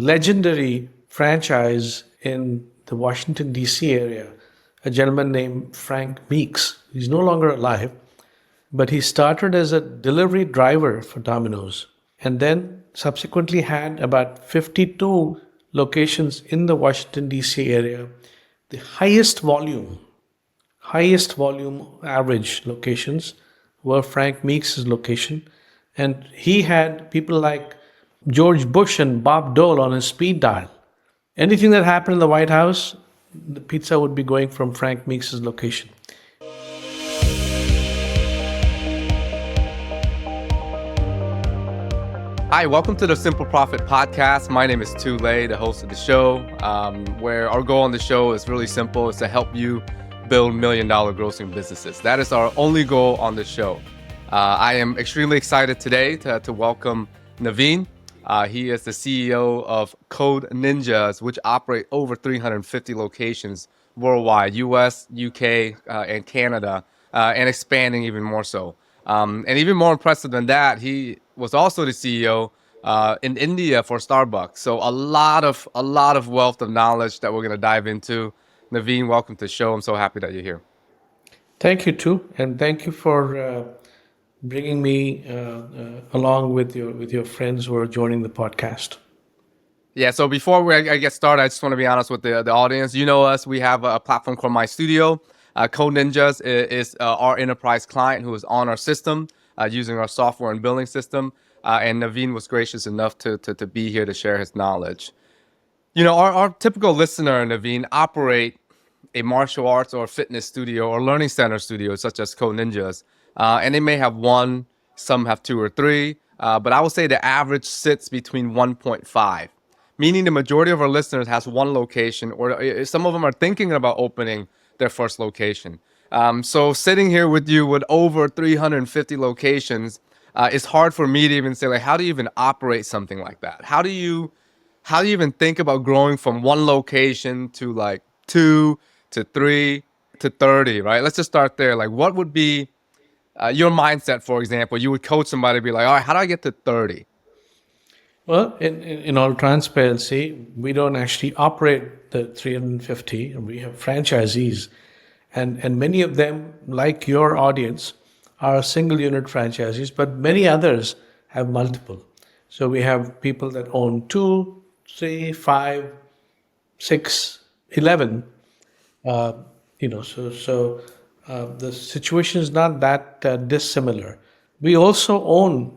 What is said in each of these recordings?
legendary franchise in the Washington, D.C. area, a gentleman named Frank Meeks. He's no longer alive, but he started as a delivery driver for Domino's and then subsequently had about 52 locations in the Washington, D.C. area. The highest volume average locations were Frank Meeks' location. And he had people like George Bush and Bob Dole on his speed dial. Anything that happened in the White House, the pizza would be going from Frank Meeks' location. Hi, welcome to the Simple Profit Podcast. My name is Tulay, the host of the show, where our goal on the show is really simple. It's to help you build $1 million grossing businesses. That is our only goal on the show. I am extremely excited today to welcome Navin. He is the CEO of Code Ninjas, which operate over 350 locations worldwide, US, UK, and Canada, and expanding even more so. And even more impressive than that, he was also the CEO in India for Starbucks. So a lot of wealth of knowledge that we're going to dive into. Navin, welcome to the show. I'm so happy that you're here. Thank you too, and thank you for bringing me along with your friends who are joining the podcast. Yeah, so before I get started, I just want to be honest with the audience. You know us, we have a platform called My Studio. Code Ninjas is our enterprise client who is on our system using our software and billing system. And Navin was gracious enough to be here to share his knowledge. You know, our typical listener, Navin, operate a martial arts or fitness studio or learning center studio, such as Code Ninjas. And they may have one, some have two or three, but I would say the average sits between 1.5, meaning the majority of our listeners has one location, or some of them are thinking about opening their first location. So sitting here with you with over 350 locations, it's hard for me to even say, like, how do you even operate something like that? How do you even think about growing from one location to like 2 to 3 to 30, right? Let's just start there. Like, what would be your mindset, for example? You would coach somebody, be like, all right, how do I get to 30? Well, in all transparency, we don't actually operate the 350. We have franchisees, and many of them, like your audience, are single unit franchisees, but many others have multiple. So we have people that own 2, 3, 5, 6, 11. So the situation is not that dissimilar. We also own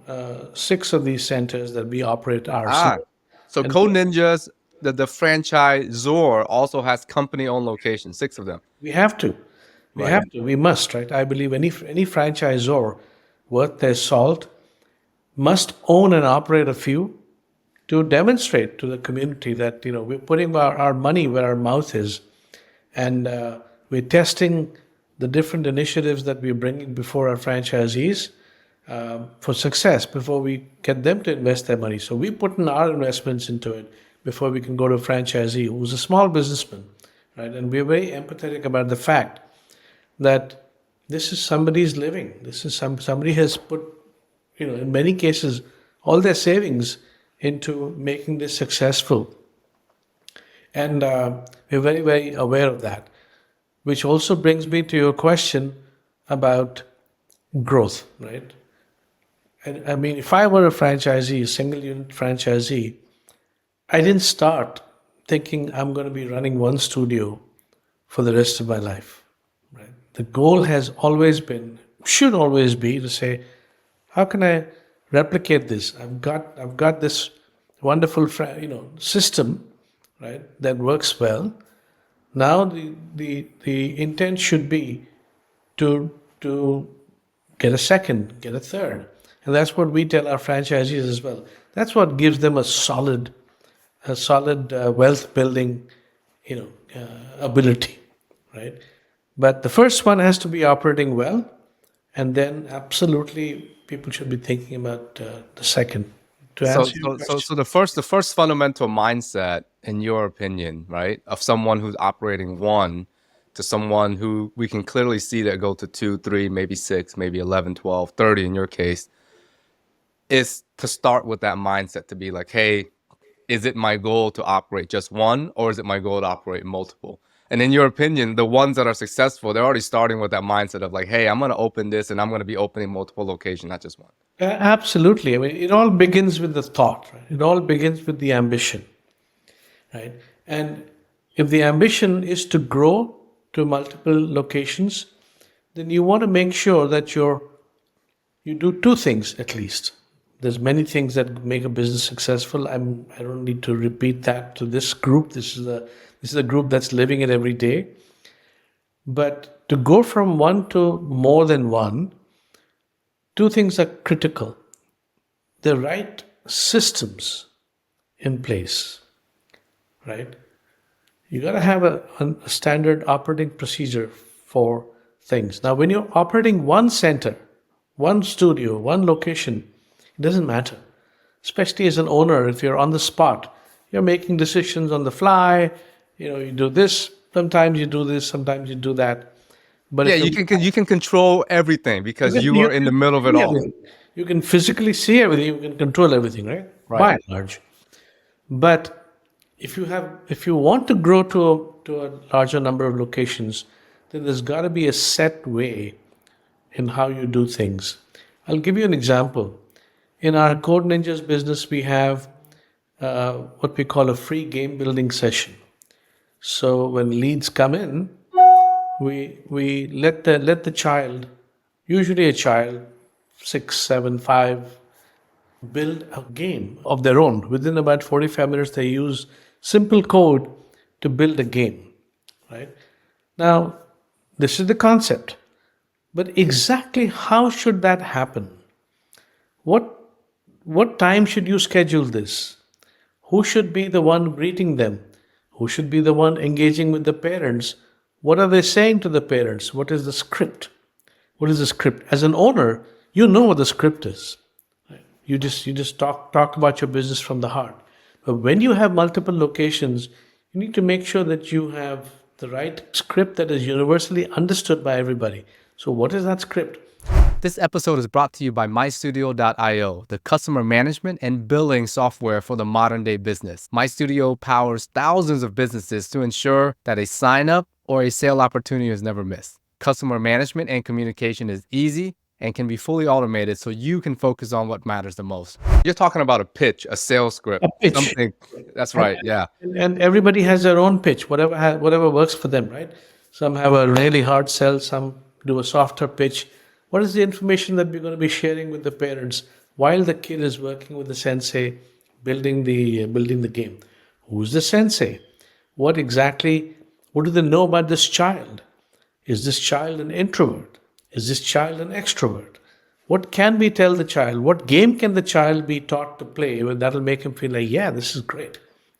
6 of these centers that we operate ourselves. So And Code Ninjas, the franchisor, also has company-owned locations, 6 of them. we have to. We Right. have to. We must, right? I believe any franchisor worth their salt must own and operate a few to demonstrate to the community that we're putting our money where our mouth is, and we're testing the different initiatives that we're bringing before our franchisees for success before we get them to invest their money. So we put in our investments into it before we can go to a franchisee who's a small businessman, right? And we're very empathetic about the fact that this is somebody's living. This is somebody has put, in many cases, all their savings into making this successful. And we're very, very aware of that, which also brings me to your question about growth, right? And I mean, if I were a franchisee, a single unit franchisee, I didn't start thinking I'm going to be running one studio for the rest of my life, right? The goal has always been, should always be, to say, how can I replicate this? I've got this wonderful system, right, that works well. Now the intent should be to get a second, get a third, and that's what we tell our franchisees as well. That's what gives them a solid wealth building, ability, right? But the first one has to be operating well, and then absolutely people should be thinking about the second. To answer your question. So the first fundamental mindset, in your opinion, right, of someone who's operating one to someone who we can clearly see that go to 2, 3, maybe 6, maybe 11, 12, 30 in your case, is to start with that mindset to be like, hey, is it my goal to operate just one, or is it my goal to operate multiple? And in your opinion, the ones that are successful, they're already starting with that mindset of like, hey, I'm going to open this and I'm going to be opening multiple locations, not just one. Absolutely. I mean, it all begins with the thought, right? It all begins with the ambition, right? And if the ambition is to grow to multiple locations, then you want to make sure that you do two things at least. There's many things that make a business successful. I don't need to repeat that to this group. This is a group that's living it every day. But to go from one to more than one, two things are critical. The right systems in place, right? You got to have a standard operating procedure for things. Now, when you're operating one center, one studio, one location, it doesn't matter. Especially as an owner, if you're on the spot, you're making decisions on the fly. You do this, sometimes you do this, sometimes you do that. But Yeah, if you can control everything because you you are in the middle of it see all. everything. You can physically see everything, you can control everything, right? Right. By and large. But if you want to grow to a larger number of locations, then there's got to be a set way in how you do things. I'll give you an example. In our Code Ninjas business, we have what we call a free game building session. So when leads come in, we let the child, usually a child, 6, 7, 5, build a game of their own. Within about 45 minutes, they use simple code to build a game, right? Now, this is the concept. But exactly how should that happen? What time should you schedule this? Who should be the one greeting them? Who should be the one engaging with the parents? What are they saying to the parents? What is the script? What is the script? As an owner, you know what the script is. You just talk about your business from the heart. But when you have multiple locations, you need to make sure that you have the right script that is universally understood by everybody. So what is that script? This episode is brought to you by MyStudio.io, the customer management and billing software for the modern day business. MyStudio powers thousands of businesses to ensure that a sign up or a sale opportunity is never missed. Customer management and communication is easy and can be fully automated so you can focus on what matters the most. You're talking about a pitch, a sales script, A pitch. something. That's right, yeah. And everybody has their own pitch, whatever works for them, right? Some have a really hard sell, some do a softer pitch. What is the information that we're going to be sharing with the parents while the kid is working with the sensei, building the game? Who's the sensei? What do they know about this child? Is this child an introvert? Is this child an extrovert? What can we tell the child? What game can the child be taught to play that'll make him feel like, yeah, this is great,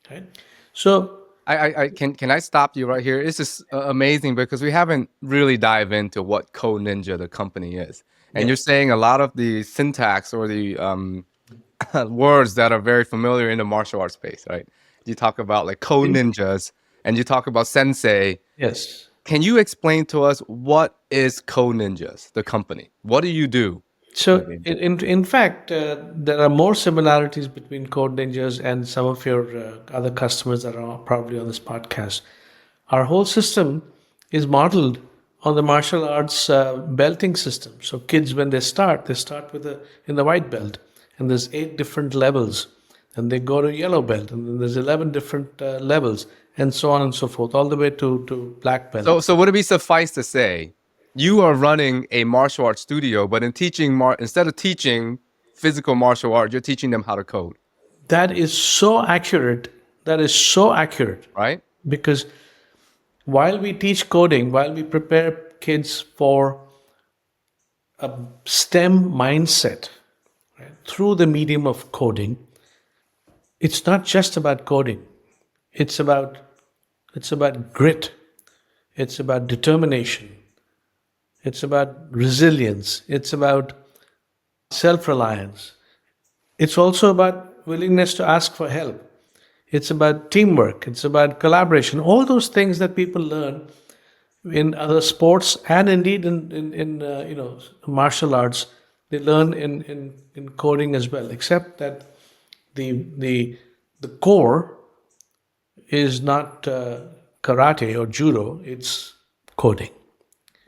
right? So Can I stop you right here? This is amazing because we haven't really dive into what Code Ninja, the company, is. And you're saying a lot of the syntax or the words that are very familiar in the martial arts space, right? You talk about like Code Ninjas and you talk about Sensei. yes. Can you explain to us what is Code Ninjas, the company? What do you do? So, in fact, there are more similarities between Code Ninjas and some of your other customers that are probably on this podcast. Our whole system is modeled on the martial arts belting system. So, kids, when they start in the white belt, and there's 8 different levels, and they go to yellow belt, and then there's 11 different levels, and so on and so forth, all the way to black belt. So would it be suffice to say, you are running a martial arts studio, but instead of teaching physical martial art, you're teaching them how to code. That is so accurate. Right? Because while we teach coding, while we prepare kids for a STEM mindset, right, through the medium of coding, it's not just about coding. It's about grit. It's about determination. It's about resilience. It's about self-reliance. It's also about willingness to ask for help. It's about teamwork. It's about collaboration. All those things that people learn in other sports and indeed in martial arts, they learn in coding as well. Except that the the core is not karate or judo, it's coding.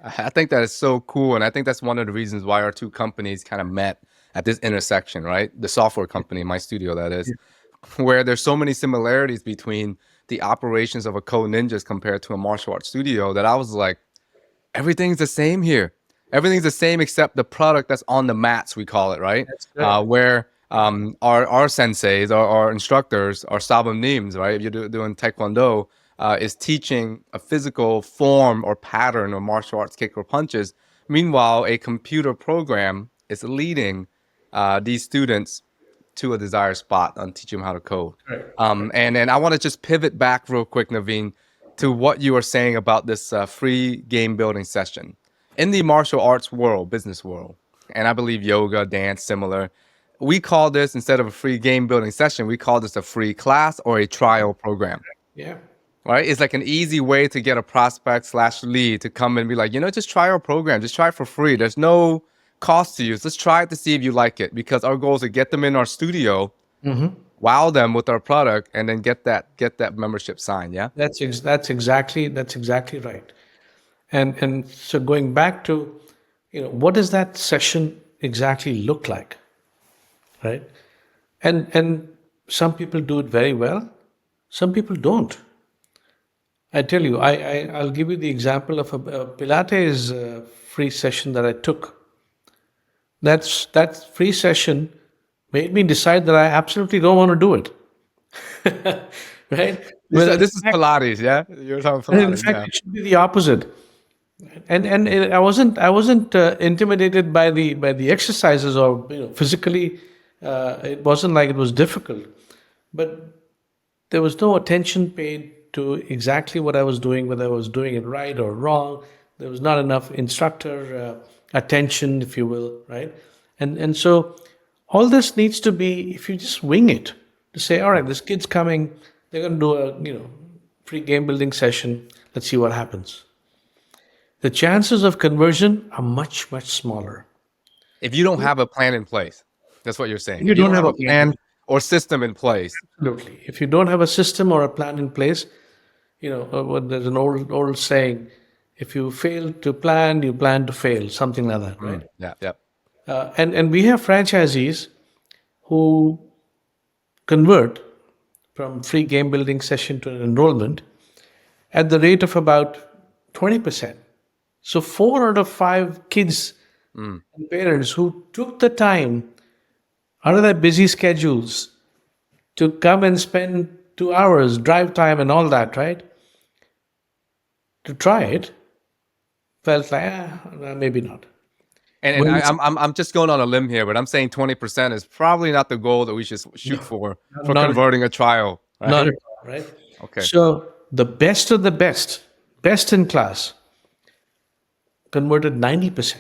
I think that is so cool. And I think that's one of the reasons why our two companies kind of met at this intersection, right? The software company, my studio, that is, where there's so many similarities between the operations of a Code Ninjas compared to a martial arts studio that I was like, everything's the same here. Everything's the same except the product that's on the mats, we call it, right? That's right. Where our senseis, our instructors, our sabum nims, right? If you're doing taekwondo, is teaching a physical form or pattern or martial arts kick or punches. Meanwhile, a computer program is leading these students to a desired spot and teach them how to code. Right. And then I want to just pivot back real quick, Naveen, to what you were saying about this free game building session. In the martial arts world, business world, and I believe yoga, dance, similar, we call this, instead of a free game building session, we call this a free class or a trial program. Yeah. Right? It's like an easy way to get a prospect / lead to come and be like, just try our program. Just try it for free. There's no cost to you. Let's try it to see if you like it, because our goal is to get them in our studio, wow them with our product, and then get that membership signed. Yeah. That's exactly right. And so going back to, what does that session exactly look like, right? And some people do it very well, some people don't. I tell you, I'll give you the example of a Pilates free session that I took. That free session made me decide that I absolutely don't want to do it. Right? This is Pilates, yeah. You're talking In Pilates, fact, yeah. it should be the opposite. I wasn't intimidated by the exercises, or physically, it wasn't like it was difficult, but there was no attention paid to exactly what I was doing, whether I was doing it right or wrong. There was not enough instructor attention, if you will, right? And so all this needs to be, if you just wing it, to say, all right, this kid's coming, they're going to do a free game building session. Let's see what happens. The chances of conversion are much, much smaller. If you don't have a plan in place, that's what you're saying. You If you don't don't have have a a plan or system in place, Absolutely. If you don't have a system or a plan in place, there's an old saying: if you fail to plan, you plan to fail. Something like that, right? yeah. And we have franchisees who convert from free game building session to an enrollment at the rate of about 20%. So 4 out of 5 kids and parents who took the time out of their busy schedules to come and spend 2 hours, drive time and all that, right? To try it, felt like, maybe not. And I'm just going on a limb here, but I'm saying 20% is probably not the goal that we should shoot for not- converting a trial. Right? Not at all, right? Okay. So the best of the best in class, converted 90%.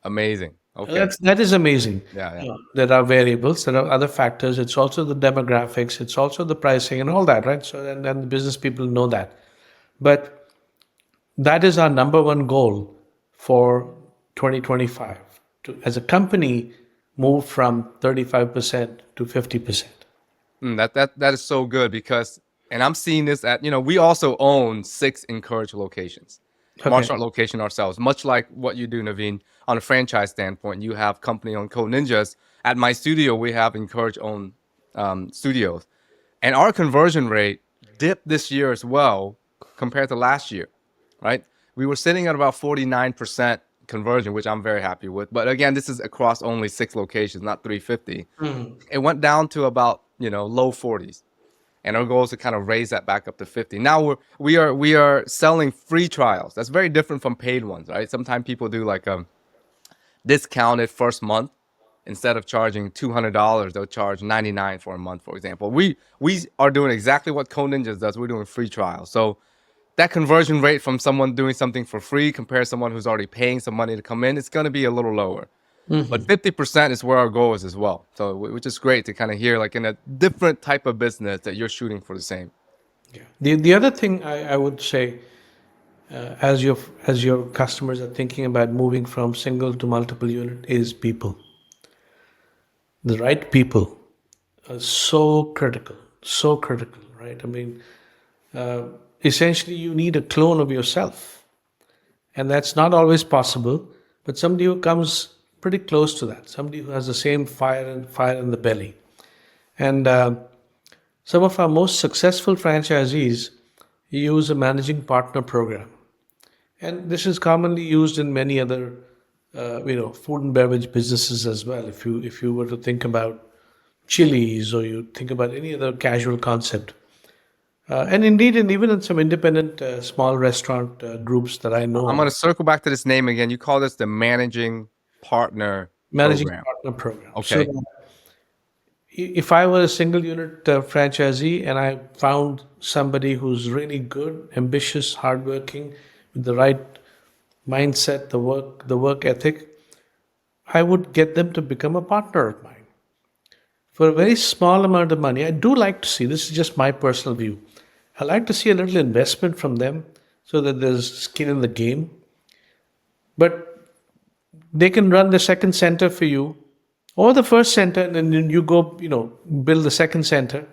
Amazing. Okay. That is amazing. Yeah. There are variables, there are other factors. It's also the demographics, it's also the pricing and all that, right? So and the business people know that. But that is our number one goal for 2025. To, as a company, move from 35% to 50%. That is so good, because, and I'm seeing this at, we also own 6 Encourage locations, martial art location ourselves, much like what you do, Naveen. On a franchise standpoint, you have company-owned Code Ninjas. At my studio, we have Encourage-owned studios. And our conversion rate dipped this year as well compared to last year, right? We were sitting at about 49% conversion, which I'm very happy with. But again, this is across only 6 locations, not 350. It went down to about, low 40s. And our goal is to kind of raise that back up to 50. Now we are selling free trials. That's very different from paid ones, right? Sometimes people do like a discounted first month. Instead of charging $200, they'll charge $99 for a month, for example. We are doing exactly what Code Ninjas does. We're doing free trials. So that conversion rate from someone doing something for free compared to someone who's already paying some money to come in, it's going to be a little lower. But 50% is where our goal is as well. So which is great to kind of hear, like in a different type of business, that you're shooting for the same. Yeah. The other thing I would say, as your customers are thinking about moving from single to multiple unit, is people. The right people are so critical. So critical, right? I mean, essentially, you need a clone of yourself, and that's not always possible. But somebody who comes pretty close to that, somebody who has the same fire in the belly, and some of our most successful franchisees use a managing partner program, and this is commonly used in many other, food and beverage businesses as well. If you were to think about Chili's or you think about any other casual concept, and indeed, and even in some independent small restaurant groups that I know I'm of, going to circle back to this name again. You call this the managing partner managing program. partner program. So Okay. that if I were a single unit franchisee and I found somebody who's really good, ambitious, hardworking, with the right mindset, the work ethic, I would get them to become a partner of mine for a very small amount of money. I do like to see, this is just my personal view, I like to see a little investment from them so that there's skin in the game. But they can run the second center for you or the first center, and then you go, build the second center,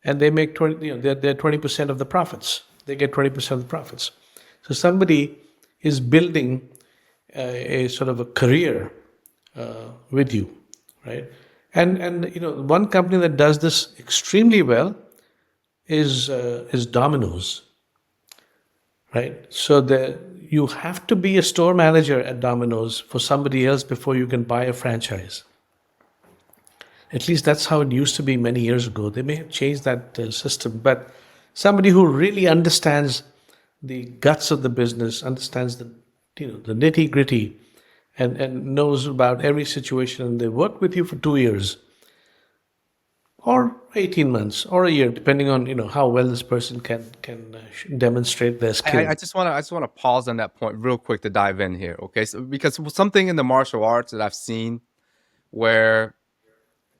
and they make 20, they're 20% of the profits. They get 20% of the profits. So somebody is building a sort of a career with you, right? And one company that does this extremely well is Domino's, right? So you have to be a store manager at Domino's for somebody else before you can buy a franchise. At least that's how it used to be many years ago. They may have changed that system, but somebody who really understands the guts of the business, understands the nitty gritty, and knows about every situation, and they work with you for 2 years or 18 months or a year, depending on how well this person can demonstrate their skill. I just want to pause on that point real quick to dive in here. Okay. So, because something in the martial arts that I've seen where,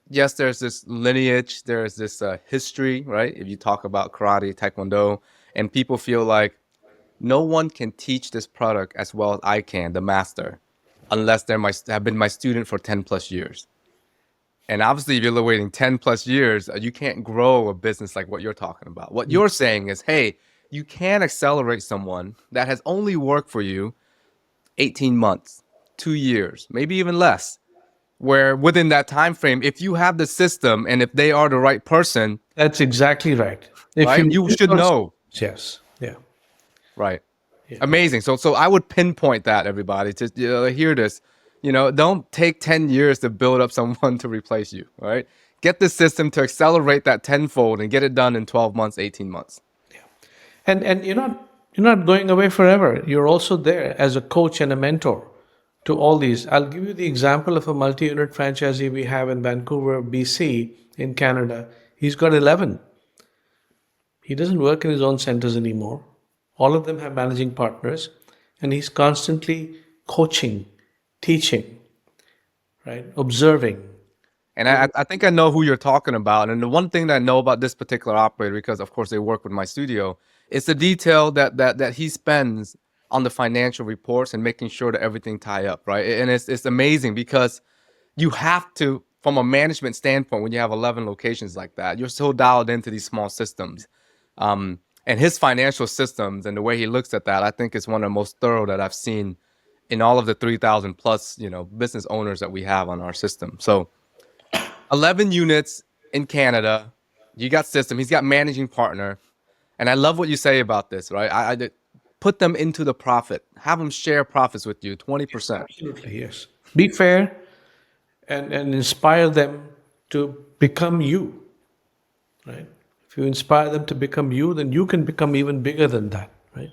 yes, there's this lineage, there's this history, right? If you talk about karate, taekwondo, and people feel like no one can teach this product as well as I can, the master, unless have been my student for 10 plus years. And obviously, if you're waiting 10 plus years, you can't grow a business like what you're talking about. What you're saying is, hey, you can accelerate someone that has only worked for you 18 months, 2 years, maybe even less, where within that time frame, if you have the system and if they are the right person, That's exactly right. If right, you you should know. yes, yeah, Right. yeah. Amazing. So I would pinpoint that, everybody, to hear this. Don't take 10 years to build up someone to replace you. All right. Get the system to accelerate that tenfold and get it done in 12 months, 18 months. And you're not going away forever. You're also there as a coach and a mentor to all these. I'll give you the example of a multi-unit franchisee we have in Vancouver, BC, in Canada. He's got 11. He doesn't work in his own centers anymore. All of them have managing partners, and he's constantly coaching, teaching, right, observing. And I think I know who you're talking about. And the one thing that I know about this particular operator, because of course they work with my studio, is the detail that he spends on the financial reports and making sure that everything tie up, right? And it's amazing because you have to, from a management standpoint, when you have 11 locations like that, you're so dialed into these small systems. And his financial systems and the way he looks at that, I think is one of the most thorough that I've seen in all of the 3,000 plus, business owners that we have on our system. So 11 units in Canada, you got system, he's got managing partner. And I love what you say about this, right? I put them into the profit, have them share profits with you, 20%. Absolutely, yes. Be fair and inspire them to become you, right? If you inspire them to become you, then you can become even bigger than that, right?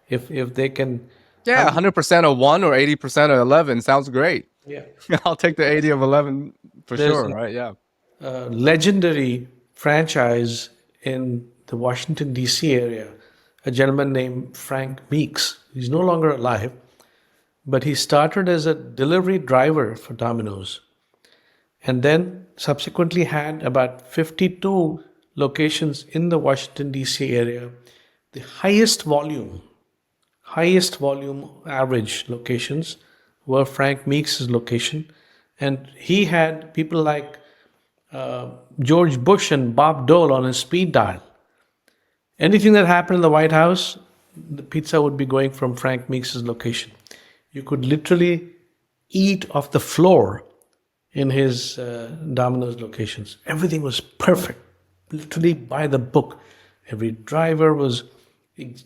If they can, Yeah, um, 100% of one or 80% of 11 sounds great. yeah. I'll take the 80 of 11 for There's sure, right? Yeah. a legendary franchise in the Washington D.C. area, a gentleman named Frank Meeks. He's no longer alive, but he started as a delivery driver for Domino's, and then subsequently had about 52 locations in the Washington D.C. area, the highest volume average locations were Frank Meeks' location. And he had people like George Bush and Bob Dole on his speed dial. Anything that happened in the White House, the pizza would be going from Frank Meeks' location. You could literally eat off the floor in his Domino's locations. Everything was perfect, literally by the book. Every driver was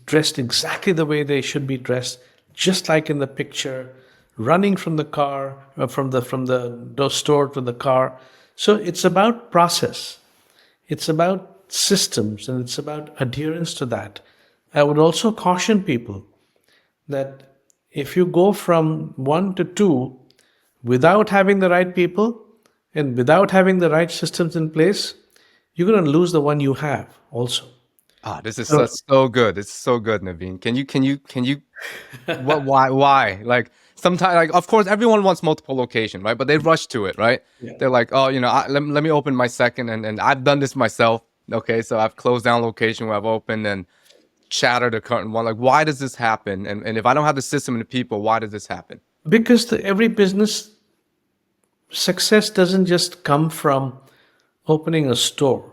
dressed exactly the way they should be dressed, just like in the picture, running from the car, from the store to the car. So it's about process. It's about systems, and it's about adherence to that. I would also caution people that if you go from 1 to 2 without having the right people and without having the right systems in place, you're going to lose the one you have also. Ah, this is So, so good. It's so good, Naveen. Can you what why? Like sometimes like of course everyone wants multiple location, right? But they rush to it, right? yeah. They're like, oh, let me open my second and I've done this myself. Okay, so I've closed down location where I've opened and shattered the current one. Like, why does this happen? And if I don't have the system and the people, why does this happen? Because every business success doesn't just come from opening a store.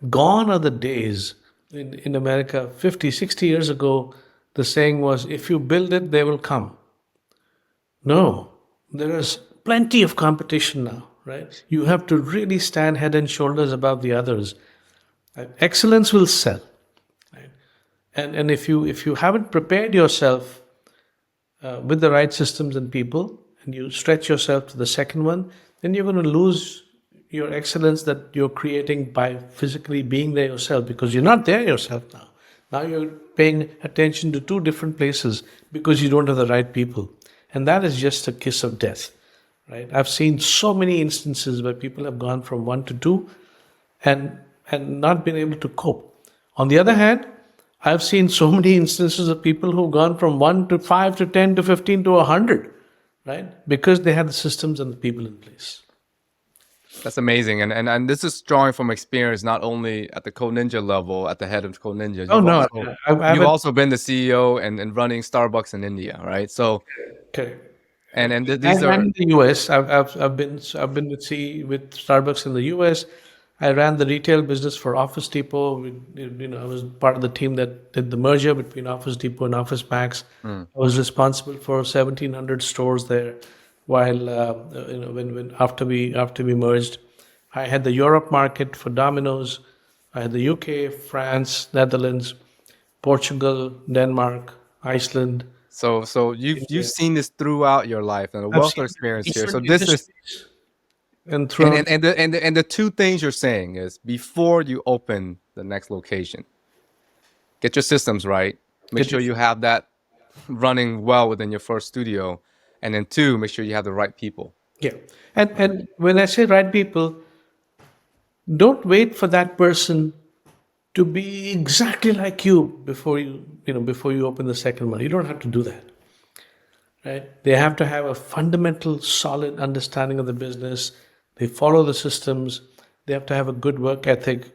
Gone are the days in America 50, 60 years ago. The saying was, if you build it, they will come. No, there is plenty of competition now, right? You have to really stand head and shoulders above the others. Excellence will sell. Right? And if you haven't prepared yourself with the right systems and people, and you stretch yourself to the second one, then you're going to lose your excellence that you're creating by physically being there yourself, because you're not there yourself now. Now you're paying attention to 2 different places because you don't have the right people. And that is just a kiss of death, right? I've seen so many instances where people have gone from 1 to 2 and not been able to cope. On the other hand, I've seen so many instances of people who've gone from 1 to 5 to 10 to 15 to 100, right? Because they had the systems and the people in place. That's amazing. And this is drawing from experience, not only at the Code Ninja level, at the head of Code Ninja. Oh no, I You've haven't. also been the CEO and running Starbucks in India, right? So Correct. these And are in the US, I've been with Starbucks in the US. I ran the retail business for Office Depot. I was part of the team that did the merger between Office Depot and Office Max. I was responsible for 1,700 stores there. While when after we merged, I had the Europe market for Domino's. I had the UK, France, Netherlands, Portugal, Denmark, Iceland. so you've India. seen this throughout your life and a I've wealth of seen experience here. So different this is industries and throughout. and the two things you're saying is before you open the next location, get your systems right. Make Get sure your, you have that running well within your first studio, and then two, make sure you have the right people. yeah, and when I say right people, don't wait for that person to be exactly like you before you open the second one. You don't have to do that, right? They have to have a fundamental, solid understanding of the business. They follow the systems. They have to have a good work ethic.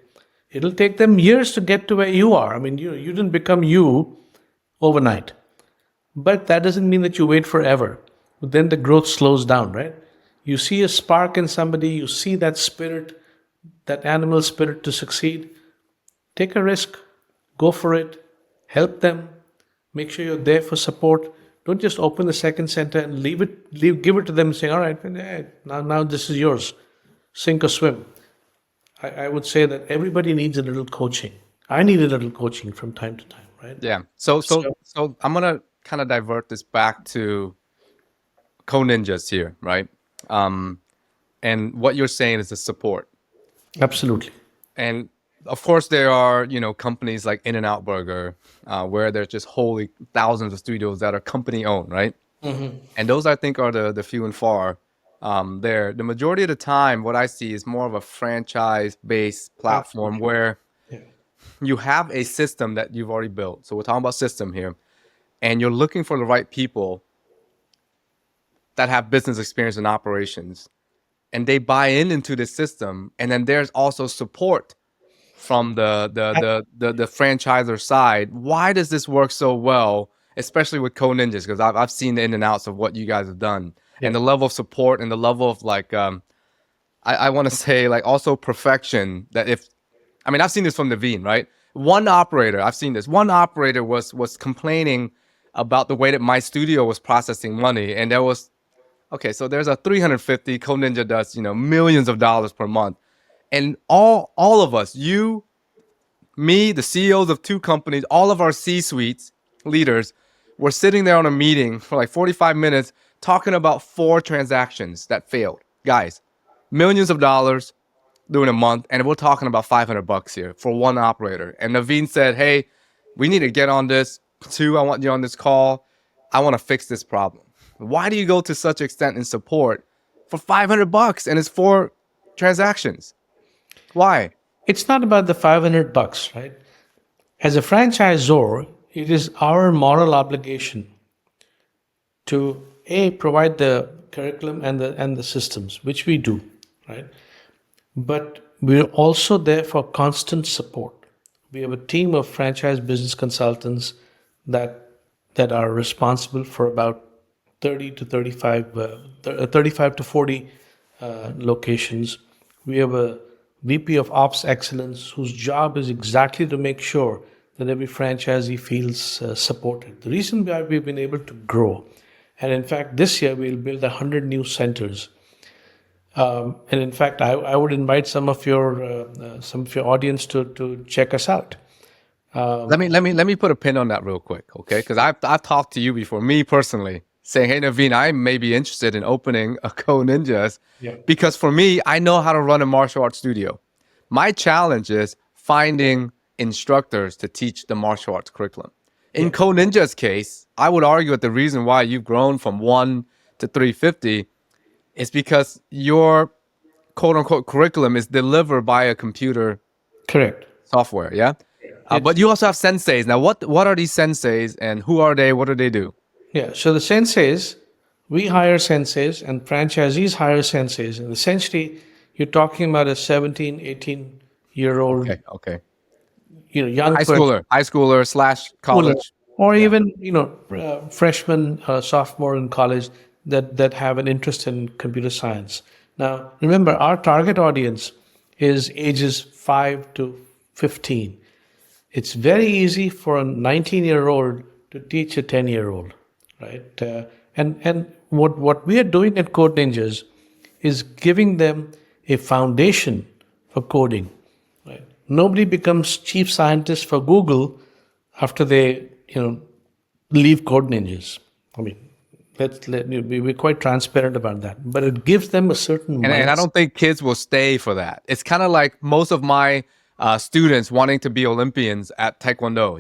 It'll take them years to get to where you are. I mean, you didn't become you overnight. But that doesn't mean that you wait forever. Then the growth slows down, right? You see a spark in somebody, you see that spirit, that animal spirit to succeed. Take a risk, go for it, help them, make sure you're there for support. Don't just open the second center and give it to them saying, all right, now this is yours. Sink or swim. I would say that everybody needs a little coaching. I need a little coaching from time to time, right? Yeah. So So, I'm gonna kind of divert this back to Code Ninjas here, right? And what you're saying is the support. absolutely. And of course, there are companies like In and Out Burger, where there's just wholly thousands of studios that are company owned, right? And those I think are the few and far. There, the majority of the time, what I see is more of a franchise-based platform Absolutely. where Yeah. you have a system that you've already built. So we're talking about system here, and you're looking for the right people that have business experience in operations, and they buy into the system. And then there's also support from the franchisor side. Why does this work so well, especially with Code Ninjas? Because I've seen the in and outs of what you guys have done, Yeah. and the level of support and the level of like I want to say like also perfection. That if I mean I've seen this from Navin, right? One operator, I've seen this. One operator was complaining about the way that my studio was processing money, and there was okay. So there's a 350 Code Ninja does millions of dollars per month, and all of us, you, me, the CEOs of two companies, all of our C-suites leaders were sitting there on a meeting for like 45 minutes talking about 4 transactions that failed. Guys, millions of dollars doing a month, and we're talking about $500 here for one operator. And Navin said, "Hey, we need to get on this. Two, I want you on this call. I want to fix this problem." Why do you go to such extent in support for $500 and it's 4 transactions? Why? It's not about the $500, right? As a franchisor, it is our moral obligation to provide the curriculum and the systems, which we do, right? But we're also there for constant support. We have a team of franchise business consultants that are responsible for about 30 to 35, 35 to 40 locations. We have a VP of Ops Excellence whose job is exactly to make sure that every franchisee feels supported. The reason why we've been able to grow, and in fact, this year we'll build 100 new centers. And in fact, I would invite some of your audience to check us out. Let me put a pin on that real quick, okay? Because I've talked to you before, me personally, saying, "Hey, Navin, I may be interested in opening a Code Ninjas Yeah. because for me, I know how to run a martial arts studio. My challenge is finding instructors to teach the martial arts curriculum. In Code Ninja's case, I would argue that the reason why you've grown from 1 to 350 is because your quote unquote curriculum is delivered by a computer Correct. software, yeah? But you also have senseis. Now, what are these senseis and who are they? What do they do? Yeah. So the senseis, we hire senseis and franchisees hire senseis. And essentially, you're talking about a 17, 18-year-old, Okay. young High person, schooler slash college. or even freshman, sophomore in college that have an interest in computer science. Now, remember, our target audience is ages 5 to 15. It's very easy for a 19-year-old to teach a 10-year-old, right? And what we are doing at Code Ninjas is giving them a foundation for coding. Right? Nobody becomes chief scientist for Google after they leave Code Ninjas. I mean, we're quite transparent about that. But it gives them a certain And I mindset. don't think kids will stay for that. It's kind of like most of my students wanting to be Olympians at Taekwondo,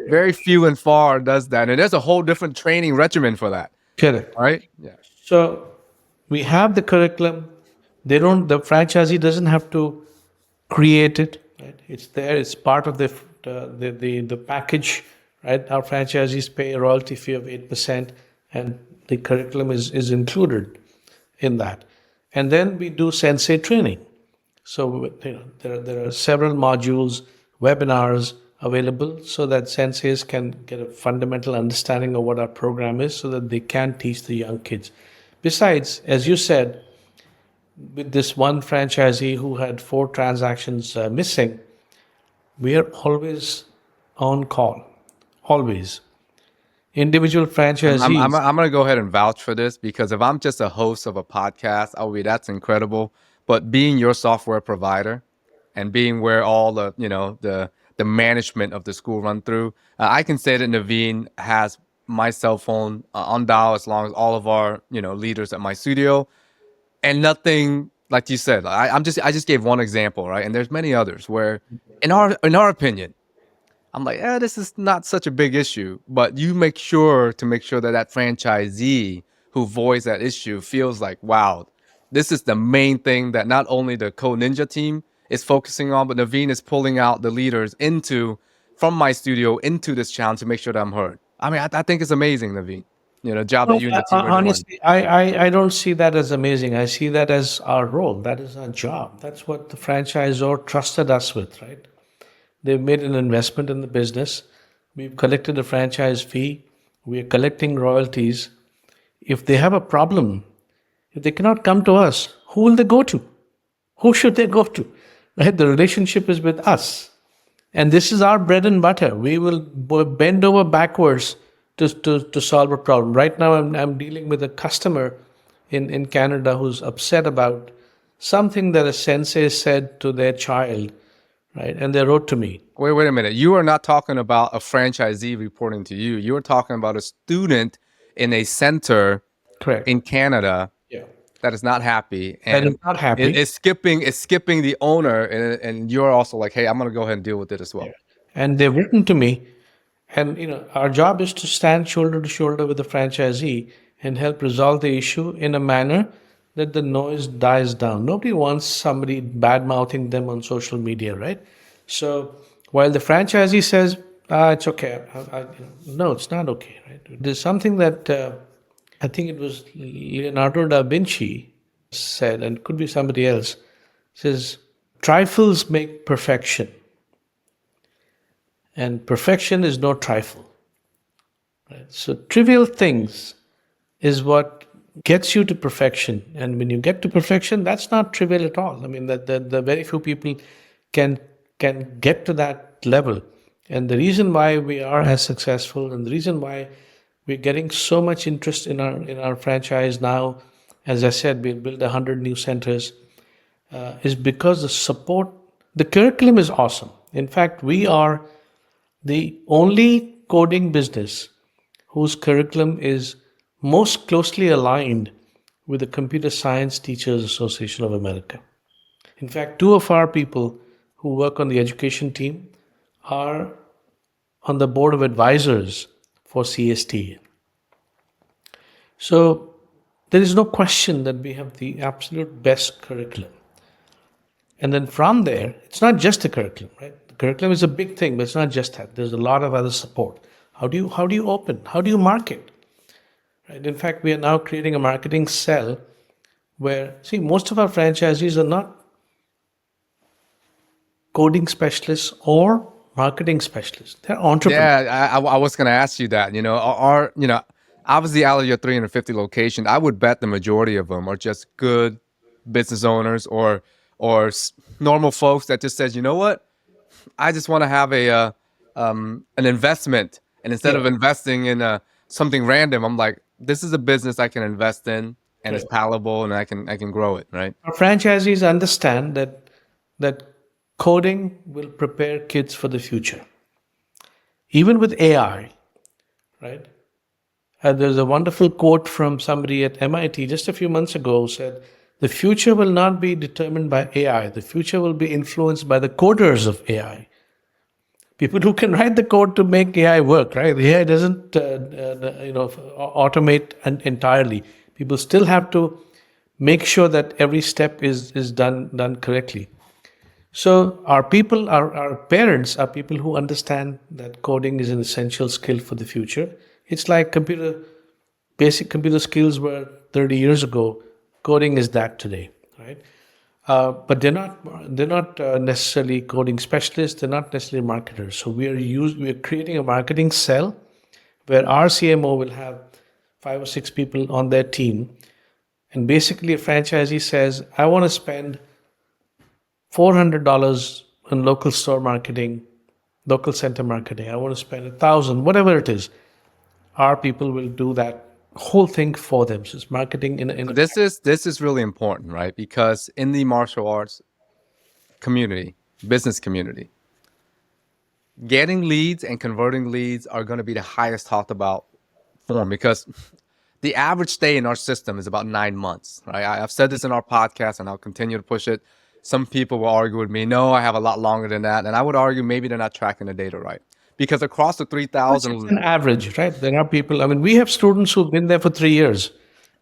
Very few and far does that. And there's a whole different training regimen for that, Correct. right? Yeah. So we have the curriculum. The franchisee doesn't have to create it. Right? It's there. It's part of the package. Right? Our franchisees pay a royalty fee of 8%, and the curriculum is included in that. And then we do sensei training. So there are several modules, webinars available so that senseis can get a fundamental understanding of what our program is so that they can teach the young kids. Besides, as you said, with this one franchisee who had 4 transactions missing, we are always on call, always. Individual franchisees. I'm going to go ahead and vouch for this because if I'm just a host of a podcast, I'll be, that's incredible. But being your software provider and being where all the management of the school run through, I can say that Navin has my cell phone on dial as long as all of our leaders at my studio, and nothing like you said. I just gave one example, right? And there's many others where, in our opinion, I'm like, this is not such a big issue, but you make sure that franchisee who voiced that issue feels like, wow, this is the main thing that not only the Code Ninja team is focusing on, but Navin is pulling out the leaders from my studio into this challenge to make sure that I'm heard. I mean, I think it's amazing, Navin. The job that you and the team are doing. Honestly, I don't see that as amazing. I see that as our role. That is our job. That's what the franchisor trusted us with, right? They've made an investment in the business. We've collected a franchise fee. We are collecting royalties. If they have a problem, if they cannot come to us, who will they go to? Who should they go to? Right? The relationship is with us. And this is our bread and butter. We will bend over backwards to solve a problem. Right now, I'm dealing with a customer in Canada who's upset about something that a sensei said to their child, right? And they wrote to me. Wait a minute. You are not talking about a franchisee reporting to you. You are talking about a student in a center Correct. in Canada Yeah. that is not happy That is and not happy. it's skipping the owner, and you're also like, hey, I'm gonna go ahead and deal with it as well. And they've written to me, and our job is to stand shoulder to shoulder with the franchisee and help resolve the issue in a manner that the noise dies down. Nobody wants somebody bad mouthing them on social media, right? So while the franchisee says, it's okay, no, it's not okay, right? There's something that I think it was Leonardo da Vinci said, and it could be somebody else, says, trifles make perfection. And perfection is no trifle. Right? So trivial things is what gets you to perfection. And when you get to perfection, that's not trivial at all. I mean, the very few people can get to that level. And the reason why we are as successful, and the reason why we're getting so much interest in our franchise now, as I said, we'll build 100 new centers, is because the support, the curriculum is awesome. In fact, we are the only coding business whose curriculum is most closely aligned with the Computer Science Teachers Association of America. In fact, two of our people who work on the education team are on the board of advisors for CST. So there is no question that we have the absolute best curriculum. And then from there, it's not just the curriculum, right? The curriculum is a big thing, but it's not just that. There's a lot of other support. How do you open? How do you market? Right? In fact, we are now creating a marketing cell where, see, most of our franchisees are not coding specialists or marketing specialists. They're entrepreneurs. Yeah, I was gonna ask you that. Obviously out of your 350 locations, I would bet the majority of them are just good business owners or normal folks that just says, you know what, I just want to have an investment, and instead Yeah. of investing in something random, I'm like, this is a business I can invest in, and it's Correct. palatable, and I can grow it, right? Our franchisees understand that coding will prepare kids for the future. Even with AI, right? There's a wonderful quote from somebody at MIT just a few months ago who said, the future will not be determined by AI. The future will be influenced by the coders of AI. People who can write the code to make AI work, right? The AI doesn't, automate entirely. People still have to make sure that every step is done correctly. So our people, our parents are people who understand that coding is an essential skill for the future. It's like basic computer skills were 30 years ago. Coding is that today, right? But they're not necessarily coding specialists. They're not necessarily marketers. So we're creating a marketing cell where our CMO will have 5 or 6 people on their team, and basically a franchisee says, I want to spend $400 on local store marketing, local center marketing. I want to spend 1,000, whatever it is. Our people will do that whole thing for them. So it's marketing in a This is really important, right? Because in the martial arts community, business community, getting leads and converting leads are going to be the highest talked about form, because the average stay in our system is about 9 months, right? I've said this in our podcast, and I'll continue to push it. Some people will argue with me, no, I have a lot longer than that. And I would argue maybe they're not tracking the data right. Because across the It's 3,000, an average, right? There are people, I mean, we have students who've been there for 3 years,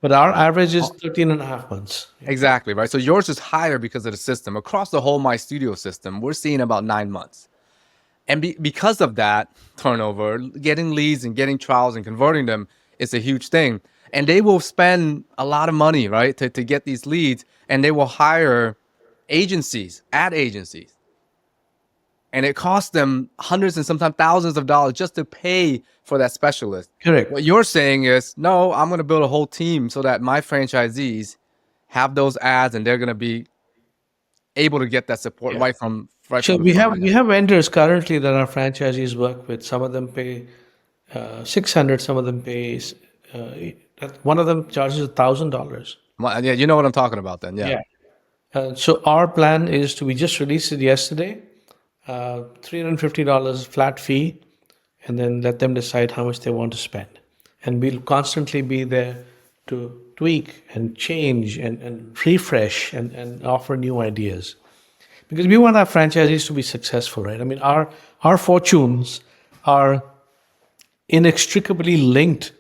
but our average is 13 and a half months. exactly, right? So yours is higher because of the system. Across the whole My Studio system, we're seeing about 9 months. And because of that turnover, getting leads and getting trials and converting them is a huge thing. And they will spend a lot of money, right, to get these leads, and they will hire ad agencies. And it costs them hundreds and sometimes thousands of dollars just to pay for that specialist. Correct. What you're saying is, no, I'm going to build a whole team so that my franchisees have those ads, and they're going to be able to get that support Yeah. right So from the front we end. have vendors currently that our franchisees work with. Some of them pay 600, some of them pay one of them charges $1,000. Yeah, you know what I'm talking about then. Yeah. Yeah. So our plan is to, we just released it yesterday, $350 flat fee, and then let them decide how much they want to spend. And we'll constantly be there to tweak and change and refresh and offer new ideas. Because we want our franchisees to be successful, right? I mean, our fortunes are inextricably linked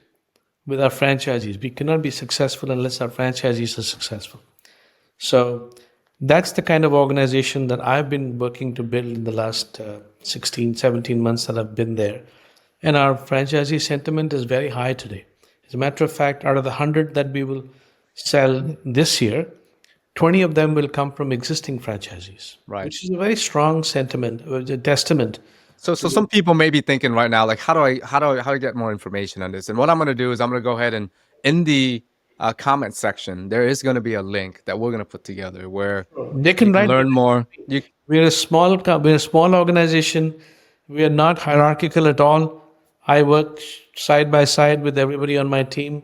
with our franchisees. We cannot be successful unless our franchisees are successful. So that's the kind of organization that I've been working to build in the last 16, 17 months that I've been there. And our franchisee sentiment is very high today. As a matter of fact, out of the 100 that we will sell this year, 20 of them will come from existing franchisees, Right. which is a very strong sentiment, a testament. So some people may be thinking right now, like, how do I get more information on this? And what I'm going to do is I'm going to go ahead and in the comment section, there is going to be a link that we're going to put together where They you can can write. learn more. We're a small organization. We are not hierarchical at all. I work side by side with everybody on my team.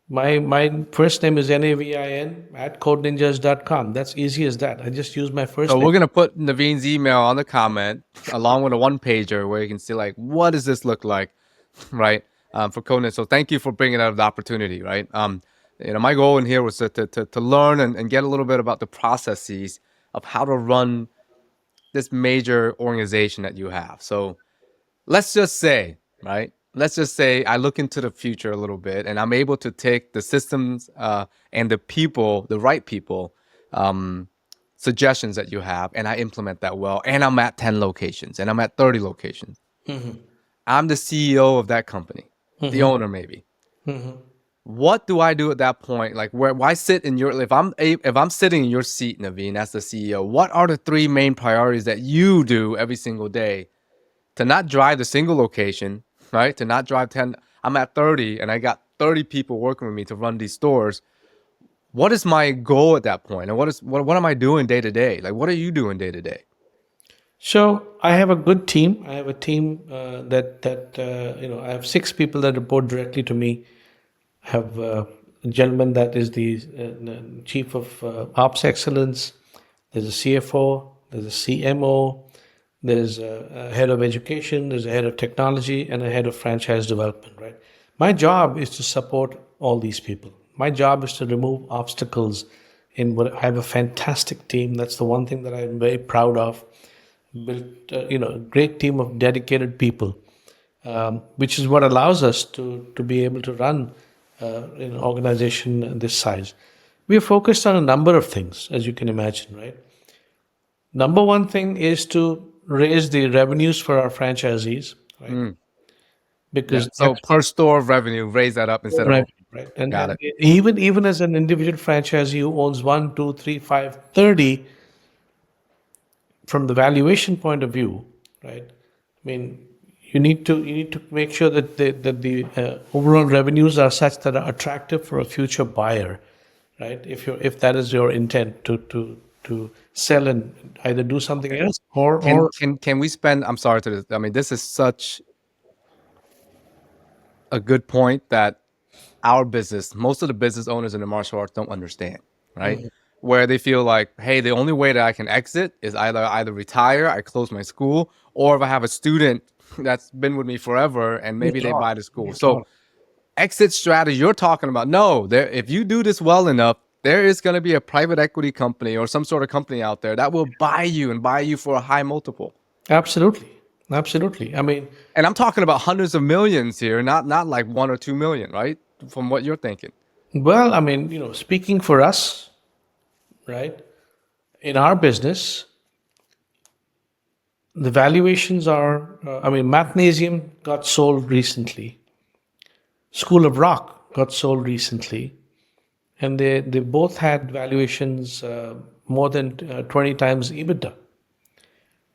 My first name is Navin at codeninjas.com. That's easy as that. I just use my first So name. we're going to put Navin's email on the comment along with a one pager where you can see like, what does this look like? Right. For Conan. So thank you for bringing up the opportunity. Right. My goal in here was to learn and get a little bit about the processes of how to run this major organization that you have. So let's just say, right? Let's just say I look into the future a little bit and I'm able to take the systems and the people, the right people, suggestions that you have, and I implement that well. And I'm at 10 locations and I'm at 30 locations. I'm the CEO of that company, the owner maybe. What do I do at that point? Like, why sit in your? If I'm sitting in your seat, Navin, as the CEO, what are the three main priorities that you do every single day to not drive the single location, right? To not drive 10. I'm at 30 and I got 30 people working with me to run these stores. What is my goal at that point? And what am I doing day to day? Like, what are you doing day to day? So I have a good team. I have a team I have 6 people that report directly to me. I have a gentleman that is the chief of ops excellence. There's a CFO. There's a CMO. There's a head of education. There's a head of technology and a head of franchise development. Right. My job is to support all these people. My job is to remove obstacles. I have a fantastic team. That's the one thing that I'm very proud of. Built a great team of dedicated people, which is what allows us to be able to run an organization this size. We are focused on a number of things, as you can imagine, right? Number one thing is to raise the revenues for our franchisees, right? Because So per store revenue, raise that up instead of right, right. And, got and it. even as an individual franchisee who owns 1, 2, 3, 5, 30, from the valuation point of view, right? I mean, you need to make sure that the overall revenues are such that are attractive for a future buyer, right? If that is your intent to sell and either do something else or Can we spend? I'm sorry to this. I mean, this is such a good point that our business, most of the business owners in the martial arts don't understand, right? Where they feel like, hey, the only way that I can exit is either retire, I close my school, or if I have a student that's been with me forever and maybe they buy the school. So exit strategy you're talking about, no, if you do this well enough, there is going to be a private equity company or some sort of company out there that will buy you for a high multiple. Absolutely. I mean, And I'm talking about hundreds of millions here, not like 1 or 2 million, right? From what you're thinking. well, I mean, speaking for us, right? In our business, the valuations are, Mathnasium got sold recently. School of Rock got sold recently. And they both had valuations more than 20 times EBITDA,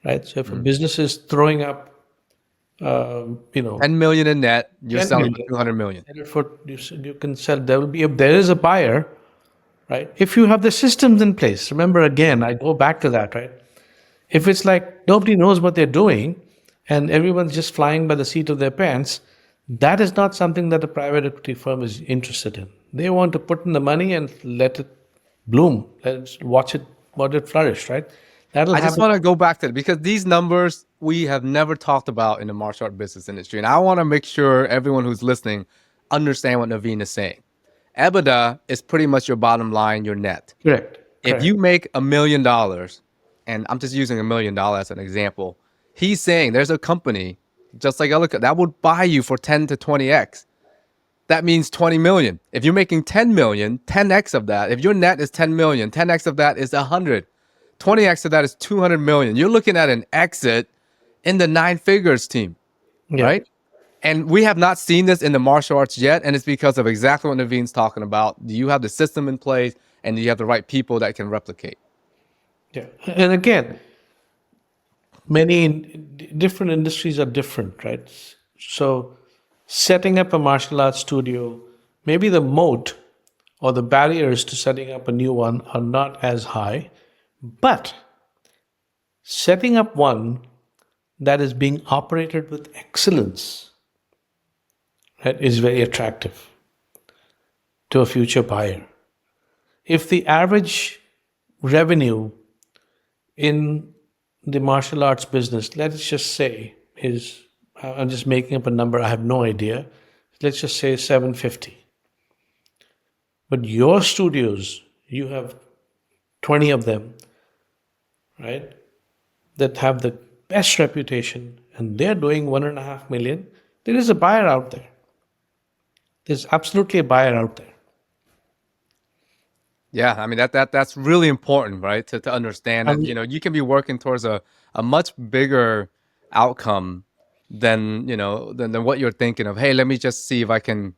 right? So if a business is throwing up, 10 million in net, you're 10 selling million, for 200 million. you can sell. There will be, if there is a buyer, right? If you have the systems in place, remember again, I go back to that, right? If it's like nobody knows what they're doing and everyone's just flying by the seat of their pants, that is not something that a private equity firm is interested in. They want to put in the money and let it bloom, watch it flourish, right? That'll I just happen. want to go back to it because these numbers we have never talked about in the martial art business industry. And I want to make sure everyone who's listening understand what Navin is saying. EBITDA is pretty much your bottom line, your net. Correct. If you make $1 million, and I'm just using $1 million as an example, he's saying there's a company just like Elica that would buy you for 10 to 20x. That means 20 million. If you're making 10 million, 10x of that, if your net is 10 million, 10x of that is 100. 20x of that is 200 million. You're looking at an exit in the 9 figures team, Yeah. right? And we have not seen this in the martial arts yet. And it's because of exactly what Navin's talking about. Do you have the system in place and do you have the right people that can replicate? Yeah. And again, many different industries are different, right? So setting up a martial arts studio, maybe the moat or the barriers to setting up a new one are not as high, but setting up one that is being operated with excellence, right, is very attractive to a future buyer. If the average revenue in the martial arts business, let's just say, is, I'm just making up a number, I have no idea, let's just say 750. But your studios, you have 20 of them, right, that have the best reputation and they're doing 1.5 million, there is a buyer out there. There's absolutely a buyer out there. Yeah, I mean that's really important, right? To understand that, you can be working towards a much bigger outcome than, than what you're thinking of. Hey, let me just see if I can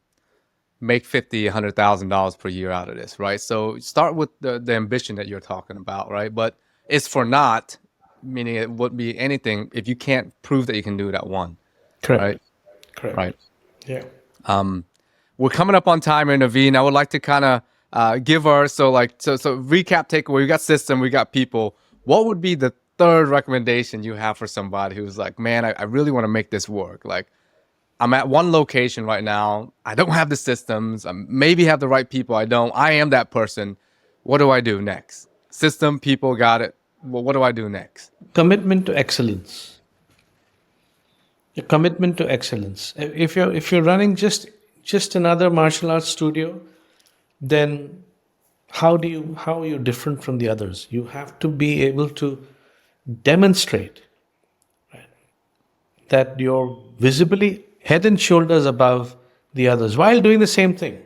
make $100,000 per year out of this, right? So start with the ambition that you're talking about, right? But it's for naught, meaning it wouldn't be anything if you can't prove that you can do it at one, Correct. right? Correct. Right. Yeah. We're coming up on time here, Navin. I would like to kind of give our so recap takeaway. We got system, we got people. What would be the third recommendation you have for somebody who's like, man, I really want to make this work? Like, I'm at one location right now. I don't have the systems. I maybe have the right people. I don't. I am that person. What do I do next? System, people, got it. Well, what do I do next? Commitment to excellence. A commitment to excellence. If you're running just another martial arts studio, then how are you different from the others? You have to be able to demonstrate, right, that you're visibly head and shoulders above the others while doing the same thing.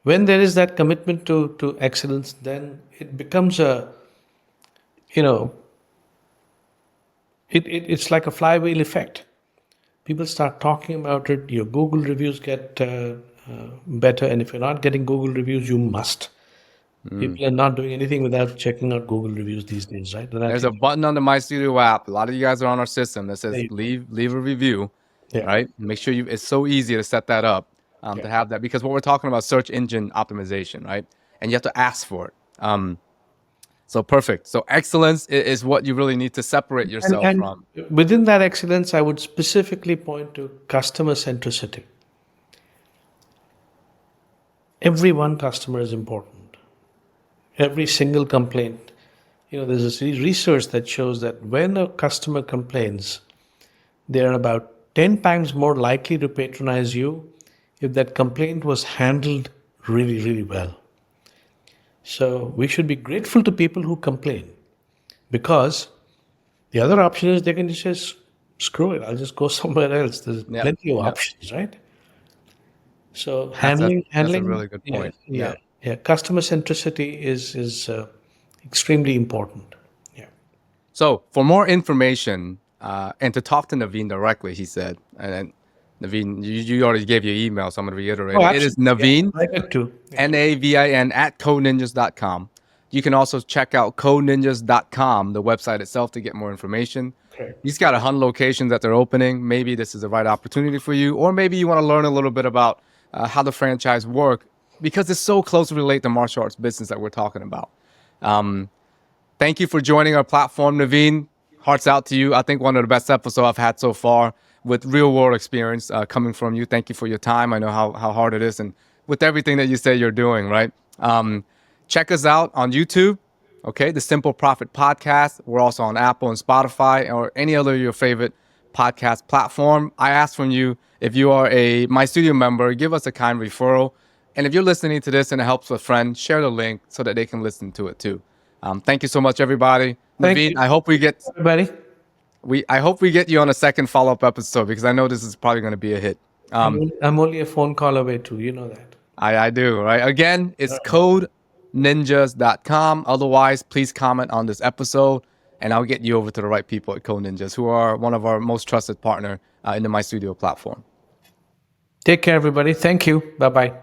When there is that commitment to excellence, then it becomes it's like a flywheel effect. People start talking about it. Your Google reviews get better, and if you're not getting Google reviews, you must. People are not doing anything without checking out Google reviews these days, right? There's a button on the My Studio app. A lot of you guys are on our system that says leave a review, Yeah. right? Make sure it's so easy to set that up to have that, because what we're talking about, search engine optimization, right? And you have to ask for it. So perfect. So excellence is what you really need to separate yourself from. Within that excellence, I would specifically point to customer centricity. Every one customer is important. Every single complaint. There's this research that shows that when a customer complains, they're about 10 times more likely to patronize you if that complaint was handled really, really well. So we should be grateful to people who complain, because the other option is they can just say, screw it, I'll just go somewhere else. There's plenty of options, right? So That's a really good point. Yeah. Customer centricity is extremely important. Yeah. So for more information and to talk to Navin directly, he said, and Navin, you already gave your email, so I'm going to reiterate. It is Navin, Navin at codeninjas.com. You can also check out codeninjas.com, the website itself, to get more information. Correct. He's got 100 locations that they're opening. Maybe this is the right opportunity for you, or maybe you want to learn a little bit about how the franchise work because it's so closely related to martial arts business that we're talking about. Thank you for joining our platform, Navin. Hearts out to you. I think one of the best episodes I've had so far with real world experience coming from you. Thank you for your time. I know how hard it is, and with everything that you say you're doing, right? Check us out on YouTube. Okay, the Simple Profit Podcast. We're also on Apple and Spotify or any other your favorite podcast platform. I ask from you, if you are a My Studio member, give us a kind referral. And if you're listening to this and it helps a friend, share the link so that they can listen to it too. Thank you so much, everybody. Thank Navin, you, I hope we get everybody. I hope we get you on a second follow-up episode because I know this is probably going to be a hit. I'm only a phone call away too. You know that. I do, right? Again, it's codeninjas.com. Otherwise, please comment on this episode and I'll get you over to the right people at Code Ninjas, who are one of our most trusted partner in the My Studio platform. Take care, everybody. Thank you. Bye bye.